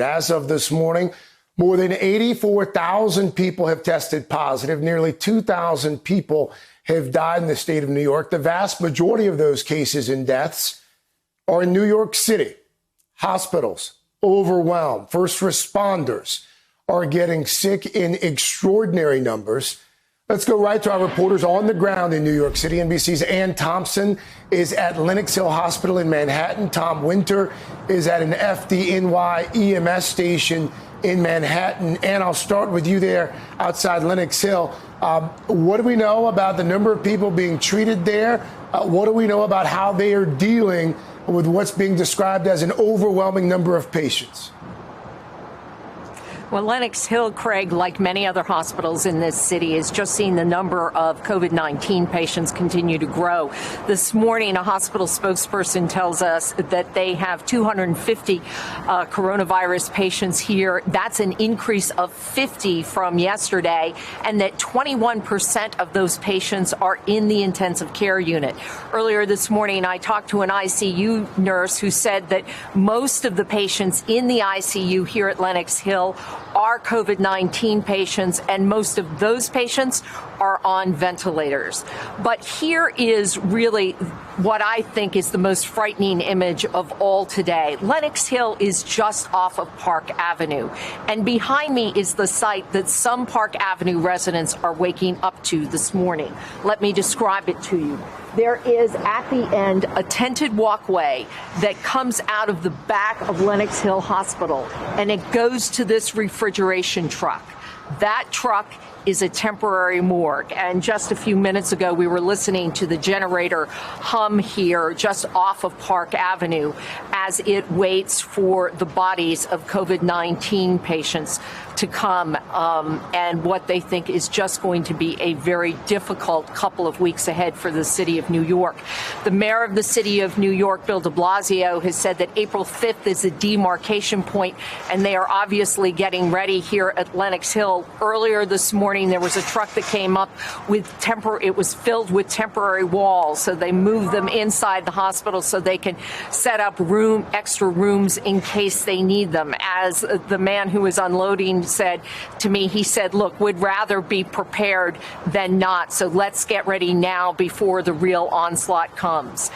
As of this morning, more than 84,000 people have tested positive. Nearly 2,000 people have died in the state of New York. The vast majority of those cases and deaths are in New York City. Hospitals overwhelmed. First responders are getting sick in extraordinary numbers. Let's go right to our reporters on the ground in New York City. NBC's Ann Thompson is at Lenox Hill Hospital in Manhattan. Tom Winter is at an FDNY EMS station in Manhattan. And I'll start with you there outside Lenox Hill. What do we know about the number of people being treated there? What do we know about how they are dealing with what's being described as an overwhelming number of patients? Well, Lenox Hill, Craig, like many other hospitals in this city, is just seeing the number of COVID-19 patients continue to grow. This morning, a hospital spokesperson tells us that they have 250 coronavirus patients here. That's an increase of 50 from yesterday, and that 21% of those patients are in the intensive care unit. Earlier this morning, I talked to an ICU nurse who said that most of the patients in the ICU here at Lenox Hill are COVID-19 patients, and most of those patients are on ventilators. But here is really what I think is the most frightening image of all today. Lenox Hill is just off of Park Avenue, and behind me is the site that some Park Avenue residents are waking up to this morning. Let me describe it to you. There is at the end a tented walkway that comes out of the back of Lenox Hill Hospital, and it goes to this refrigeration truck. That truck is a temporary morgue. And just a few minutes ago, we were listening to the generator hum here just off of Park Avenue as it waits for the bodies of COVID-19 patients to come, and what they think is just going to be a very difficult couple of weeks ahead for the city of New York. The mayor of the city of New York, Bill de Blasio, has said that April 5th is a demarcation point, and they are obviously getting ready here at Lenox Hill. Earlier this morning, there was a truck that came up with it was filled with temporary walls, so they moved them inside the hospital so they can set up extra rooms in case they need them. As the man who was unloading said to me, he said, look, we'd rather be prepared than not, so let's get ready now before the real onslaught comes.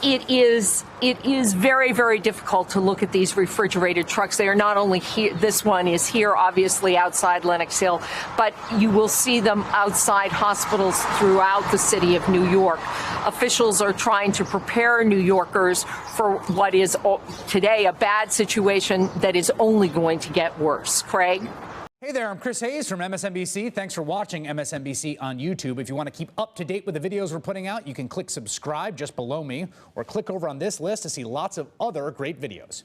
It is very, very difficult to look at these refrigerated trucks. They are not only here, this one is here, obviously, outside Lenox Hill, but you will see them outside hospitals throughout the city of New York. Officials are trying to prepare New Yorkers for what is today a bad situation that is only going to get worse. Craig? Hey there, I'm Chris Hayes from MSNBC. Thanks for watching MSNBC on YouTube. If you want to keep up to date with the videos we're putting out, you can click subscribe just below me or click over on this list to see lots of other great videos.